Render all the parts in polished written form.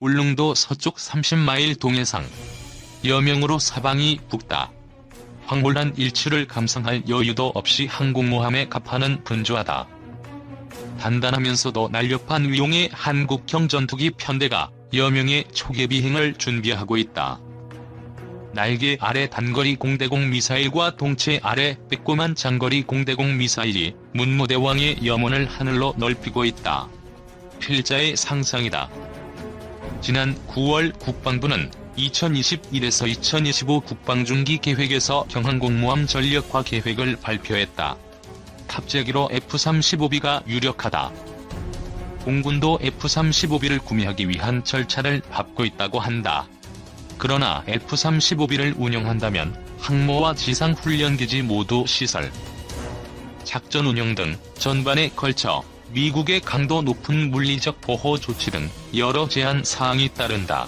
울릉도 서쪽 30마일 동해상. 여명으로 사방이 붓다. 황홀한 일출을 감상할 여유도 없이 항공모함에 갑하는 분주하다. 단단하면서도 날렵한 위용의 한국형 전투기 편대가 여명의 초계 비행을 준비하고 있다. 날개 아래 단거리 공대공 미사일과 동체 아래 빼꼼한 장거리 공대공 미사일이 문무대왕의 염원을 하늘로 넓히고 있다. 필자의 상상이다. 지난 9월 국방부는 2021에서 2025 국방중기 계획에서 경항공모함 전력화 계획을 발표했다. 탑재기로 F-35B가 유력하다. 공군도 F-35B를 구매하기 위한 절차를 밟고 있다고 한다. 그러나 F-35B를 운영한다면 항모와 지상훈련기지 모두 시설, 작전 운영 등 전반에 걸쳐 미국의 강도 높은 물리적 보호 조치 등 여러 제한 사항이 따른다.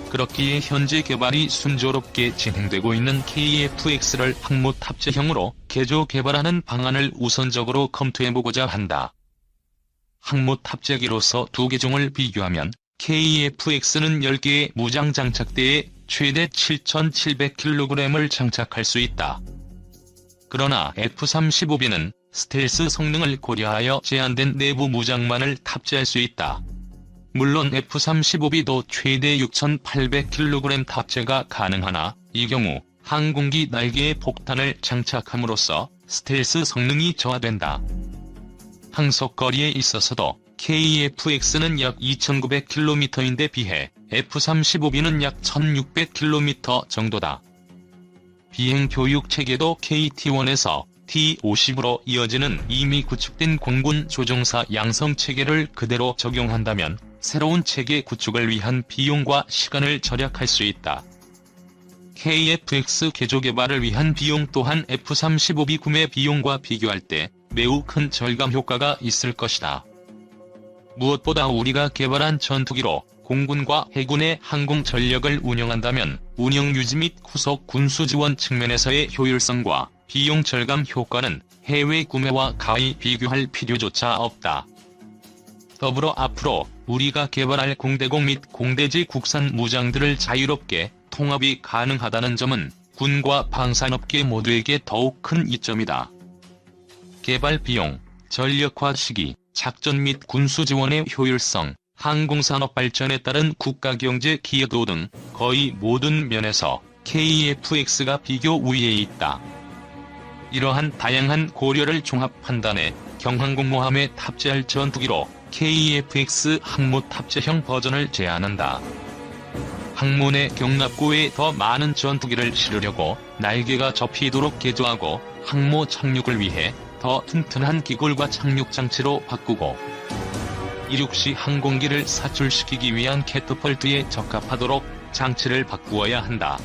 그렇기에 현재 개발이 순조롭게 진행되고 있는 KF-X를 항모 탑재형으로 개조 개발하는 방안을 우선적으로 검토해보고자 한다. 항모 탑재기로서 두 개종을 비교하면 KF-X는 10개의 무장 장착대에 최대 7,700kg을 장착할 수 있다. 그러나 F-35B는 스텔스 성능을 고려하여 제한된 내부 무장만을 탑재할 수 있다. 물론 F-35B도 최대 6,800kg 탑재가 가능하나 이 경우 항공기 날개에 폭탄을 장착함으로써 스텔스 성능이 저하된다. 항속거리에 있어서도 KF-X는 약 2,900km인데 비해 F-35B는 약 1,600km 정도다. 비행 교육 체계도 KT-1에서 T-50으로 이어지는 이미 구축된 공군 조종사 양성 체계를 그대로 적용한다면 새로운 체계 구축을 위한 비용과 시간을 절약할 수 있다. KF-X 개조 개발을 위한 비용 또한 F-35B 구매 비용과 비교할 때 매우 큰 절감 효과가 있을 것이다. 무엇보다 우리가 개발한 전투기로 공군과 해군의 항공 전력을 운영한다면 운영 유지 및 후속 군수 지원 측면에서의 효율성과 비용 절감 효과는 해외 구매와 가히 비교할 필요조차 없다. 더불어 앞으로 우리가 개발할 공대공 및 공대지 국산 무장들을 자유롭게 통합이 가능하다는 점은 군과 방산업계 모두에게 더욱 큰 이점이다. 개발 비용, 전력화 시기, 작전 및 군수 지원의 효율성, 항공산업 발전에 따른 국가경제 기여도 등 거의 모든 면에서 KF-X가 비교 우위에 있다. 이러한 다양한 고려를 종합 판단해 경항공모함에 탑재할 전투기로 KF-X 항모 탑재형 버전을 제안한다. 항모 내 경납고에 더 많은 전투기를 실으려고 날개가 접히도록 개조하고 항모 착륙을 위해 더 튼튼한 기골과 착륙 장치로 바꾸고 이륙시 항공기를 사출시키기 위한 캐터펄트에 적합하도록 장치를 바꾸어야 한다.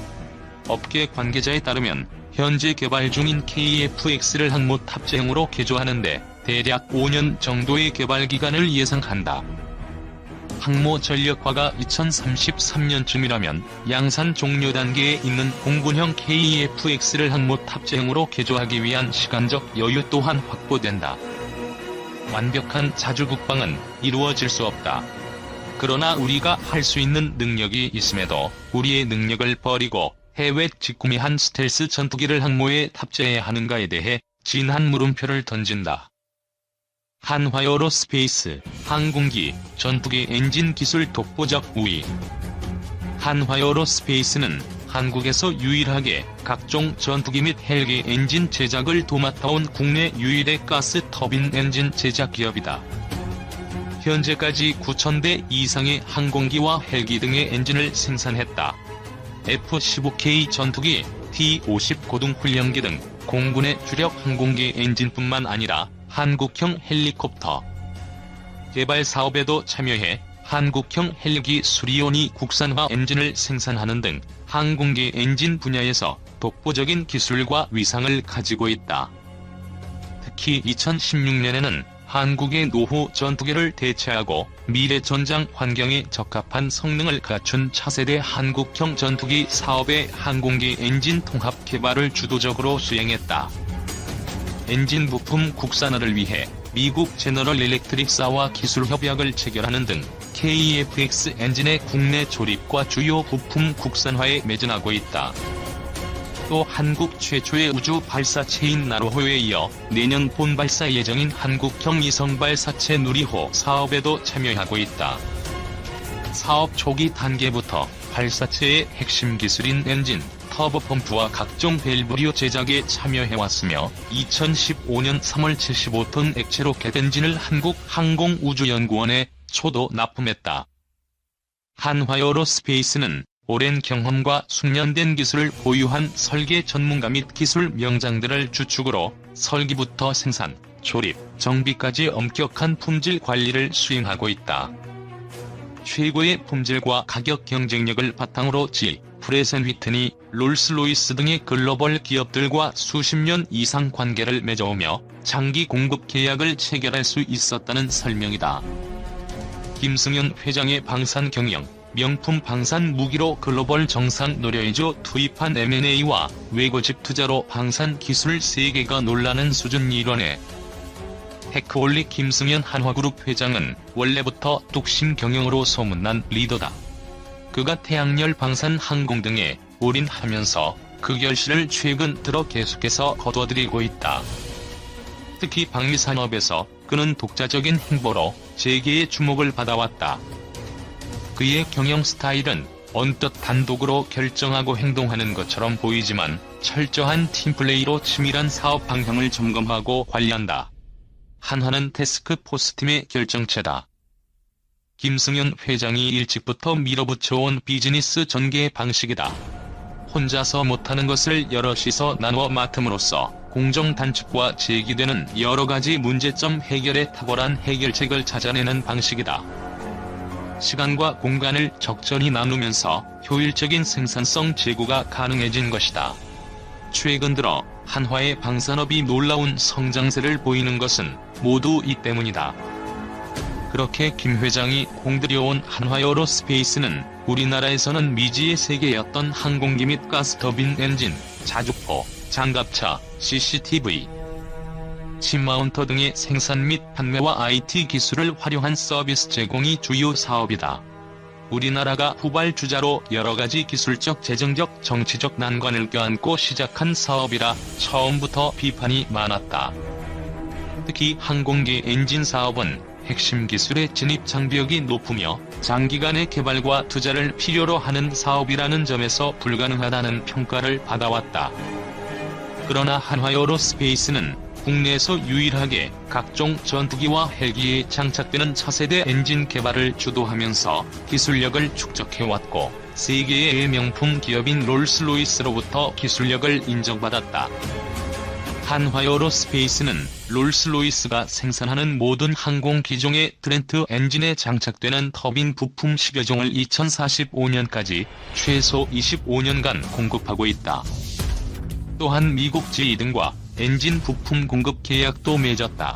업계 관계자에 따르면 현재 개발 중인 KF-X를 항모 탑재형으로 개조하는데 대략 5년 정도의 개발 기간을 예상한다. 항모 전력화가 2033년쯤이라면 양산 종료 단계에 있는 공군형 KF-X를 항모 탑재형으로 개조하기 위한 시간적 여유 또한 확보된다. 완벽한 자주국방은 이루어질 수 없다. 그러나 우리가 할 수 있는 능력이 있음에도 우리의 능력을 버리고 해외 직구매한 스텔스 전투기를 항모에 탑재해야 하는가에 대해 진한 물음표를 던진다. 한화에어로스페이스, 항공기, 전투기 엔진 기술 독보적 우위. 한화에어로스페이스는 한국에서 유일하게 각종 전투기 및 헬기 엔진 제작을 도맡아온 국내 유일의 가스 터빈 엔진 제작 기업이다. 현재까지 9,000대 이상의 항공기와 헬기 등의 엔진을 생산했다. F-15K 전투기, T-50 고등훈련기 등 공군의 주력 항공기 엔진뿐만 아니라 한국형 헬리콥터 개발 사업에도 참여해 한국형 헬기 수리온이 국산화 엔진을 생산하는 등 항공기 엔진 분야에서 독보적인 기술과 위상을 가지고 있다. 특히 2016년에는 한국의 노후 전투기를 대체하고 미래 전장 환경에 적합한 성능을 갖춘 차세대 한국형 전투기 사업의 항공기 엔진 통합 개발을 주도적으로 수행했다. 엔진 부품 국산화를 위해 미국 제너럴 일렉트릭사와 기술 협약을 체결하는 등 KF-X 엔진의 국내 조립과 주요 부품 국산화에 매진하고 있다. 또 한국 최초의 우주 발사체인 나로호에 이어 내년 본발사 예정인 한국형 위성발사체 누리호 사업에도 참여하고 있다. 사업 초기 단계부터 발사체의 핵심 기술인 엔진, 터보펌프와 각종 밸브류 제작에 참여해왔으며 2015년 3월 75톤 액체 로켓 엔진을 한국항공우주연구원에 초도 납품했다. 한화에어로스페이스는 오랜 경험과 숙련된 기술을 보유한 설계 전문가 및 기술 명장들을 주축으로 설계부터 생산, 조립, 정비까지 엄격한 품질 관리를 수행하고 있다. 최고의 품질과 가격 경쟁력을 바탕으로 지, 프레센 휘트니, 롤스로이스 등의 글로벌 기업들과 수십 년 이상 관계를 맺어오며 장기 공급 계약을 체결할 수 있었다는 설명이다. 김승현 회장의 방산 경영, 명품 방산 무기로 글로벌 정상 노려이죠. 투입한 M&A와 외고집 투자로 방산 기술 세계가 놀라는 수준 일원에 테크올릭 김승현 한화그룹 회장은 원래부터 뚝심 경영으로 소문난 리더다. 그가 태양열 방산 항공 등에 올인하면서 그 결실을 최근 들어 계속해서 거둬들이고 있다. 특히 방위산업에서 그는 독자적인 행보로 재계의 주목을 받아왔다. 그의 경영 스타일은 언뜻 단독으로 결정하고 행동하는 것처럼 보이지만 철저한 팀플레이로 치밀한 사업 방향을 점검하고 관리한다. 한화는 태스크포스팀의 결정체다. 김승현 회장이 일찍부터 밀어붙여온 비즈니스 전개 방식이다. 혼자서 못하는 것을 여럿이서 나누어 맡음으로써 공정 단축과 제기되는 여러가지 문제점 해결에 탁월한 해결책을 찾아내는 방식이다. 시간과 공간을 적절히 나누면서 효율적인 생산성 제고가 가능해진 것이다. 최근 들어 한화의 방산업이 놀라운 성장세를 보이는 것은 모두 이 때문이다. 그렇게 김 회장이 공들여온 한화에어로스페이스는 우리나라에서는 미지의 세계였던 항공기 및 가스터빈 엔진, 자주포, 장갑차, CCTV, 칩마운터 등의 생산 및 판매와 IT 기술을 활용한 서비스 제공이 주요 사업이다. 우리나라가 후발주자로 여러가지 기술적, 재정적, 정치적 난관을 껴안고 시작한 사업이라 처음부터 비판이 많았다. 특히 항공기 엔진 사업은 핵심 기술의 진입 장벽이 높으며 장기간의 개발과 투자를 필요로 하는 사업이라는 점에서 불가능하다는 평가를 받아왔다. 그러나 한화에어로스페이스는 국내에서 유일하게 각종 전투기와 헬기에 장착되는 차세대 엔진 개발을 주도하면서 기술력을 축적해왔고 세계의 명품 기업인 롤스로이스로부터 기술력을 인정받았다. 한화에어로스페이스는 롤스로이스가 생산하는 모든 항공 기종의 트렌트 엔진에 장착되는 터빈 부품 10여 종을 2045년까지 최소 25년간 공급하고 있다. 또한 미국 GE 등과 엔진 부품 공급 계약도 맺었다.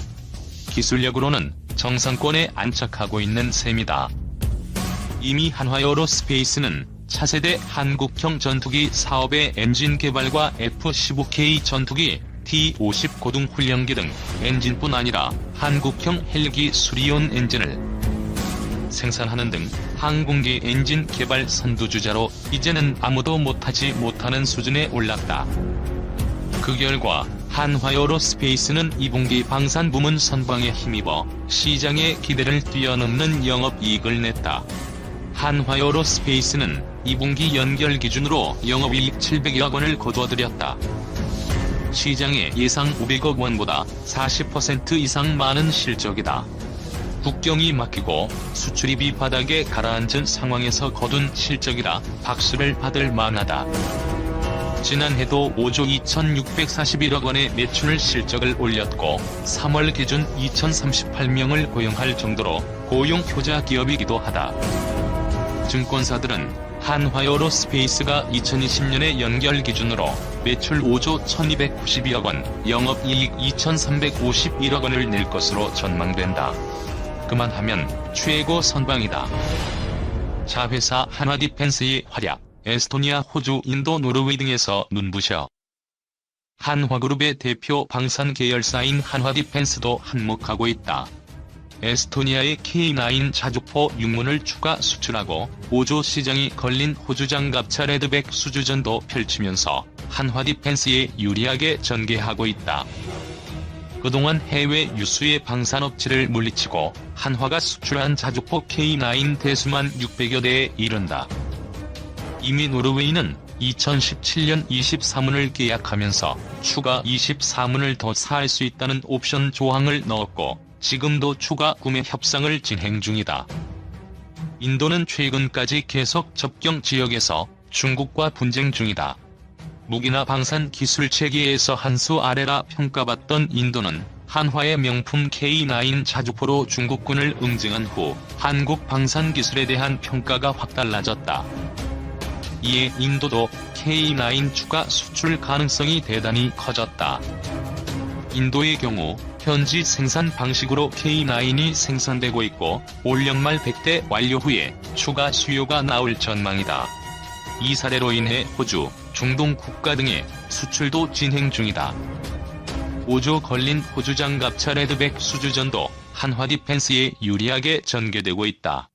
기술력으로는 정상권에 안착하고 있는 셈이다. 이미 한화에어로스페이스는 차세대 한국형 전투기 사업의 엔진 개발과 F-15K 전투기, T-50 고등훈련기 등 엔진뿐 아니라 한국형 헬기 수리온 엔진을 생산하는 등 항공기 엔진 개발 선두주자로 이제는 아무도 못하지 못하는 수준에 올랐다. 그 결과 한화에어로스페이스는 2분기 방산 부문 선방에 힘입어 시장의 기대를 뛰어넘는 영업이익을 냈다. 한화에어로스페이스는 2분기 연결 기준으로 영업이익 700여 원을 거둬들였다. 시장의 예상 500억 원보다 40% 이상 많은 실적이다. 국경이 막히고 수출입이 바닥에 가라앉은 상황에서 거둔 실적이라 박수를 받을 만하다. 지난해도 5조 2,641억 원의 매출 실적을 올렸고 3월 기준 2,038명을 고용할 정도로 고용 효자 기업이기도 하다. 증권사들은 한화에어로스페이스가 2020년의 연결 기준으로 매출 5조 1,292억 원, 영업이익 2,351억 원을 낼 것으로 전망된다. 그만하면 최고 선방이다. 자회사 한화디펜스의 활약, 에스토니아, 호주, 인도, 노르웨이 등에서 눈부셔 한화그룹의 대표 방산 계열사인 한화디펜스도 한몫하고 있다. 에스토니아의 K9 자주포 6문을 추가 수출하고 5조 시장이 걸린 호주 장갑차 레드백 수주전도 펼치면서 한화디펜스에 유리하게 전개하고 있다. 그동안 해외 유수의 방산업체를 물리치고 한화가 수출한 자주포 K9 대수만 600여 대에 이른다. 이미 노르웨이는 2017년 23문을 계약하면서 추가 24문을 더 살 수 있다는 옵션 조항을 넣었고 지금도 추가 구매 협상을 진행 중이다. 인도는 최근까지 계속 접경 지역에서 중국과 분쟁 중이다. 무기나 방산 기술 체계에서 한 수 아래라 평가받던 인도는 한화의 명품 K9 자주포로 중국군을 응징한 후 한국 방산 기술에 대한 평가가 확 달라졌다. 이에 인도도 K9 추가 수출 가능성이 대단히 커졌다. 인도의 경우 현지 생산 방식으로 K9이 생산되고 있고 올 연말 100대 완료 후에 추가 수요가 나올 전망이다. 이 사례로 인해 호주, 중동 국가 등의 수출도 진행 중이다. 5조 걸린 호주 장갑차 레드백 수주전도 한화디펜스에 유리하게 전개되고 있다.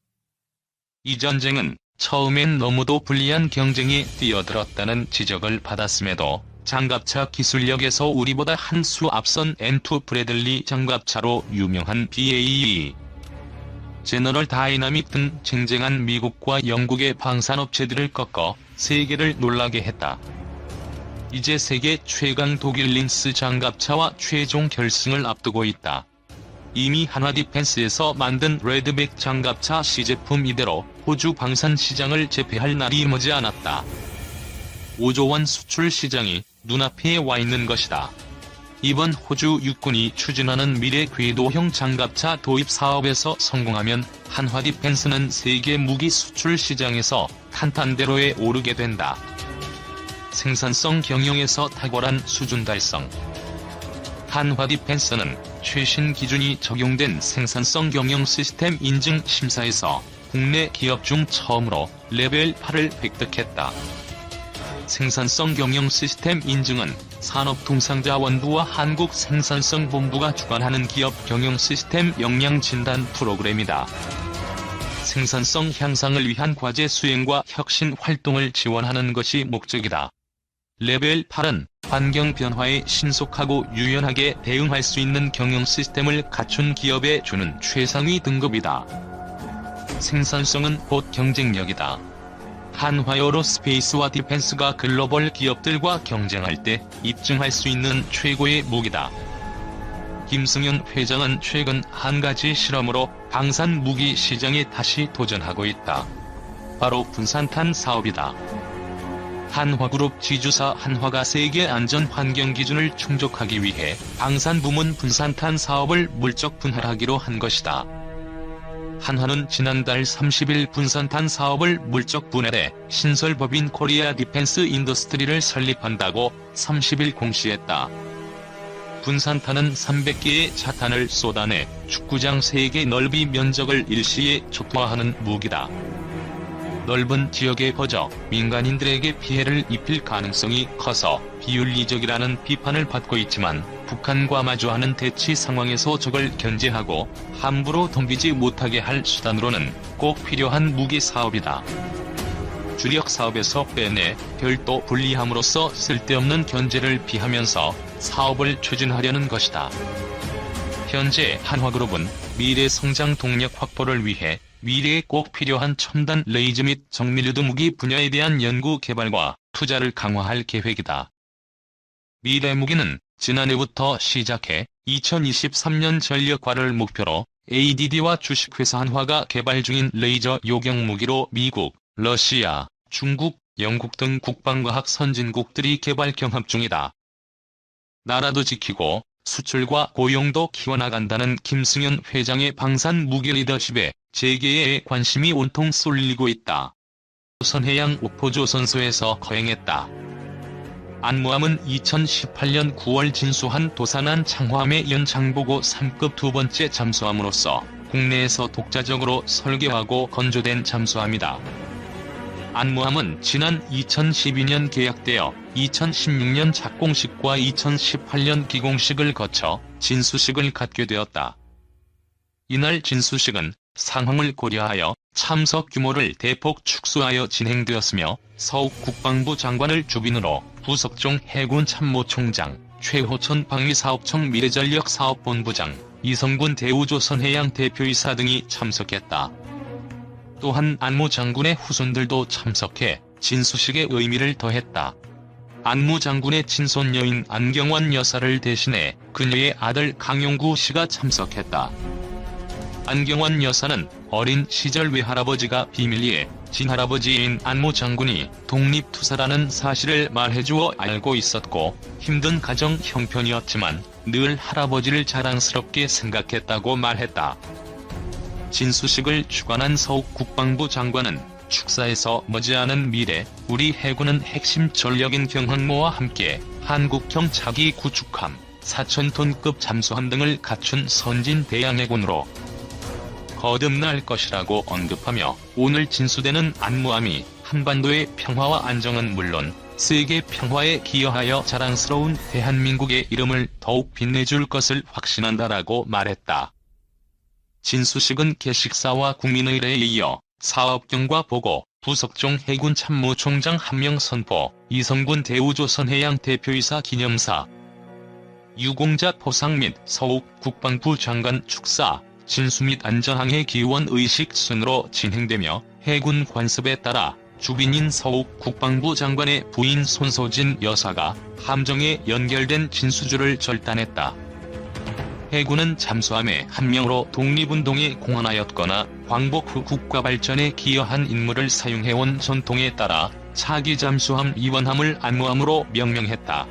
이 전쟁은 처음엔 너무도 불리한 경쟁에 뛰어들었다는 지적을 받았음에도 장갑차 기술력에서 우리보다 한 수 앞선 M2 브래들리 장갑차로 유명한 BAE, 제너럴 다이나믹 등 쟁쟁한 미국과 영국의 방산업체들을 꺾어 세계를 놀라게 했다. 이제 세계 최강 독일 린스 장갑차와 최종 결승을 앞두고 있다. 이미 한화디펜스에서 만든 레드백 장갑차 시제품 이대로 호주 방산 시장을 제패할 날이 머지않았다. 5조 원 수출 시장이 눈앞에 와 있는 것이다. 이번 호주 육군이 추진하는 미래 궤도형 장갑차 도입 사업에서 성공하면 한화디펜스는 세계 무기 수출 시장에서 탄탄대로에 오르게 된다. 생산성 경영에서 탁월한 수준 달성. 한화디펜스는 최신 기준이 적용된 생산성 경영 시스템 인증 심사에서 국내 기업 중 처음으로 레벨 8을 획득했다. 생산성 경영 시스템 인증은 산업통상자원부와 한국생산성본부가 주관하는 기업 경영 시스템 역량 진단 프로그램이다. 생산성 향상을 위한 과제 수행과 혁신 활동을 지원하는 것이 목적이다. 레벨 8은 환경 변화에 신속하고 유연하게 대응할 수 있는 경영 시스템을 갖춘 기업에 주는 최상위 등급이다. 생산성은 곧 경쟁력이다. 한화에어로스페이스와 디펜스가 글로벌 기업들과 경쟁할 때 입증할 수 있는 최고의 무기다. 김승현 회장은 최근 한 가지 실험으로 방산 무기 시장에 다시 도전하고 있다. 바로 분산탄 사업이다. 한화그룹 지주사 한화가 세계 안전 환경 기준을 충족하기 위해 방산 부문 분산탄 사업을 물적 분할하기로 한 것이다. 한화는 지난달 30일 분산탄 사업을 물적 분할해 신설법인 코리아 디펜스 인더스트리를 설립한다고 30일 공시했다. 분산탄은 300개의 자탄을 쏟아내 축구장 3개 넓이 면적을 일시에 초토화하는 무기다. 넓은 지역에 퍼져 민간인들에게 피해를 입힐 가능성이 커서 비윤리적이라는 비판을 받고 있지만 북한과 마주하는 대치 상황에서 적을 견제하고 함부로 덤비지 못하게 할 수단으로는 꼭 필요한 무기 사업이다. 주력 사업에서 빼내 별도 분리함으로써 쓸데없는 견제를 피하면서 사업을 추진하려는 것이다. 현재 한화그룹은 미래 성장 동력 확보를 위해 미래에 꼭 필요한 첨단 레이저 및 정밀유도 무기 분야에 대한 연구 개발과 투자를 강화할 계획이다. 미래 무기는 지난해부터 시작해 2023년 전력화를 목표로 ADD와 주식회사 한화가 개발 중인 레이저 요격 무기로 미국, 러시아, 중국, 영국 등 국방과학 선진국들이 개발 경합 중이다. 나라도 지키고 수출과 고용도 키워나간다는 김승현 회장의 방산 무기 리더십에 재계에 관심이 온통 쏠리고 있다. 조선해양 오포조선소에서 거행했다. 안무함은 2018년 9월 진수한 도산한 창화함의 연장보고 3급 두 번째 잠수함으로서 국내에서 독자적으로 설계하고 건조된 잠수함이다. 안무함은 지난 2012년 계약되어 2016년 착공식과 2018년 기공식을 거쳐 진수식을 갖게 되었다. 이날 진수식은 상황을 고려하여 참석 규모를 대폭 축소하여 진행되었으며 서욱 국방부 장관을 주빈으로 부석종 해군 참모총장, 최호천 방위사업청 미래전력사업본부장, 이성군 대우조선해양 대표이사 등이 참석했다. 또한 안무 장군의 후손들도 참석해 진수식의 의미를 더했다. 안무 장군의 친손 여인 안경환 여사를 대신해 그녀의 아들 강용구 씨가 참석했다. 안경환 여사는 어린 시절 외할아버지가 비밀리에 친할아버지인 안무 장군이 독립투사라는 사실을 말해주어 알고 있었고 힘든 가정 형편이었지만 늘 할아버지를 자랑스럽게 생각했다고 말했다. 진수식을 주관한 서욱 국방부 장관은 축사에서 머지않은 미래 우리 해군은 핵심 전력인 경항모와 함께 한국형 차기 구축함, 4,000톤급 잠수함 등을 갖춘 선진 대양해군으로 거듭날 것이라고 언급하며 오늘 진수되는 안무함이 한반도의 평화와 안정은 물론 세계 평화에 기여하여 자랑스러운 대한민국의 이름을 더욱 빛내줄 것을 확신한다라고 말했다. 진수식은 개식사와 국민의례에 이어 사업경과 보고, 부석종 해군 참모총장 함명 선포, 이성군 대우조선해양 대표이사 기념사, 유공자 포상 및 서욱 국방부 장관 축사, 진수 및 안전항해 기원 의식 순으로 진행되며 해군 관습에 따라 주빈인 서욱 국방부 장관의 부인 손소진 여사가 함정에 연결된 진수줄을 절단했다. 해군은 잠수함의 한 명으로 독립운동에 공헌하였거나 광복 후 국가 발전에 기여한 인물을 사용해온 전통에 따라 차기 잠수함 이원함을 안무함으로 명명했다.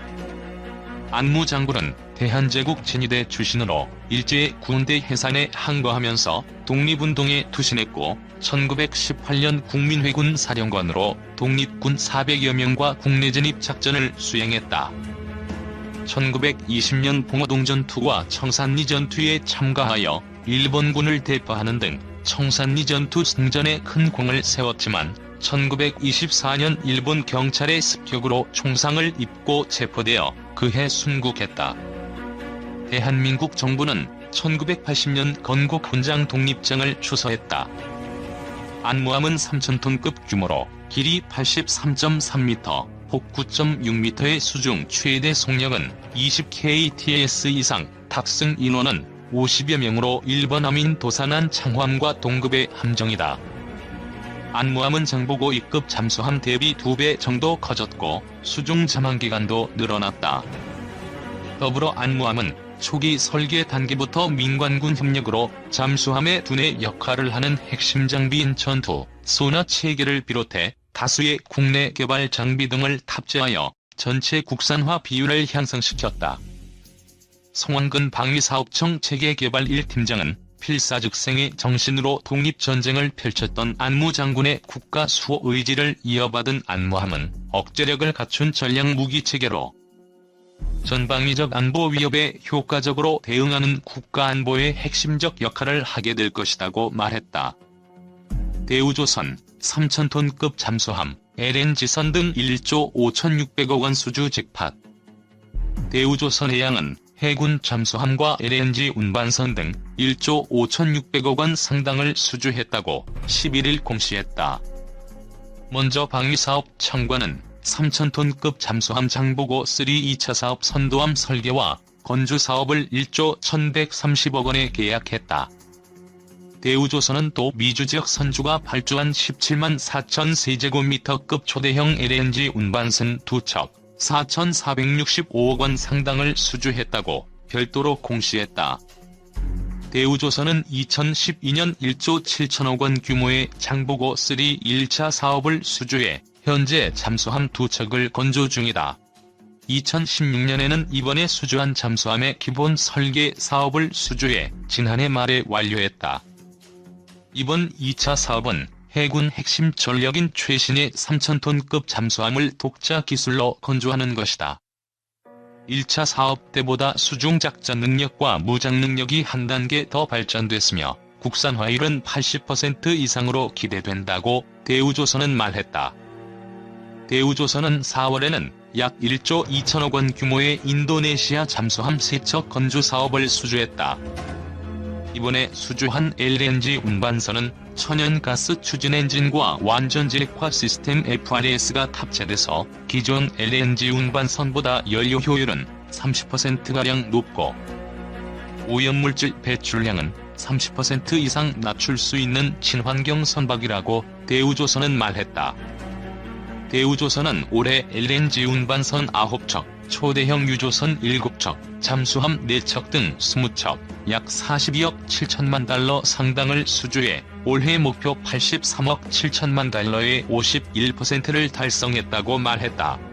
안무 장군은 대한제국 진위대 출신으로 일제의 군대 해산에 항거하면서 독립운동에 투신했고 1918년 국민회군 사령관으로 독립군 400여 명과 국내 진입 작전을 수행했다. 1920년 봉오동 전투와 청산리 전투에 참가하여 일본군을 대파하는 등 청산리 전투 승전에 큰功을 세웠지만 1924년 일본 경찰의 습격으로 총상을 입고 체포되어 그해 순국했다. 대한민국 정부는 1980년 건국 훈장 독립장을 추서했다. 안무함은 3,000톤급 규모로 길이 83.3m, 폭 9.6m의 수중 최대 속력은 20kts 이상, 탑승 인원은 50여 명으로 일본 함인 도산한 창함과 동급의 함정이다. 안무함은 장보고 2급 잠수함 대비 2배 정도 커졌고 수중 잠항기간도 늘어났다. 더불어 안무함은 초기 설계 단계부터 민관군 협력으로 잠수함의 두뇌 역할을 하는 핵심 장비인 전투, 소나 체계를 비롯해 다수의 국내 개발 장비 등을 탑재하여 전체 국산화 비율을 향상시켰다. 송원근 방위사업청 체계개발 1팀장은 필사즉생의 정신으로 독립전쟁을 펼쳤던 안무 장군의 국가 수호 의지를 이어받은 안무함은 억제력을 갖춘 전략무기체계로 전방위적 안보 위협에 효과적으로 대응하는 국가안보의 핵심적 역할을 하게 될 것이라고 말했다. 대우조선 3,000톤급 잠수함, LNG선 등 1조 5,600억 원 수주 잭팟. 대우조선해양은 해군 잠수함과 LNG 운반선 등 1조 5,600억 원 상당을 수주했다고 11일 공시했다. 먼저 방위사업 청관은 3,000톤급 잠수함 장보고 3 2차 사업 선도함 설계와 건조 사업을 1조 1,130억 원에 계약했다. 대우조선은 또 미주지역 선주가 발주한 17만 4천 세제곱미터급 초대형 LNG 운반선 2척, 4,465억 원 상당을 수주했다고 별도로 공시했다. 대우조선은 2012년 1조 7천억 원 규모의 장보고 3 1차 사업을 수주해 현재 잠수함 2척을 건조 중이다. 2016년에는 이번에 수주한 잠수함의 기본 설계 사업을 수주해 지난해 말에 완료했다. 이번 2차 사업은 해군 핵심 전력인 최신의 3,000톤급 잠수함을 독자 기술로 건조하는 것이다. 1차 사업 때보다 수중 작전 능력과 무장 능력이 한 단계 더 발전됐으며 국산화율은 80% 이상으로 기대된다고 대우조선은 말했다. 대우조선은 4월에는 약 1조 2천억 원 규모의 인도네시아 잠수함 세척 건조 사업을 수주했다. 이번에 수주한 LNG 운반선은 천연가스 추진 엔진과 완전제액화 시스템 FRS가 탑재돼서 기존 LNG 운반선보다 연료 효율은 30%가량 높고 오염물질 배출량은 30% 이상 낮출 수 있는 친환경 선박이라고 대우조선은 말했다. 대우조선은 올해 LNG 운반선 9척, 초대형 유조선 7척, 잠수함 4척 등 20척, 약 42억 7천만 달러 상당을 수주해 올해 목표 83억 7천만 달러의 51%를 달성했다고 말했다.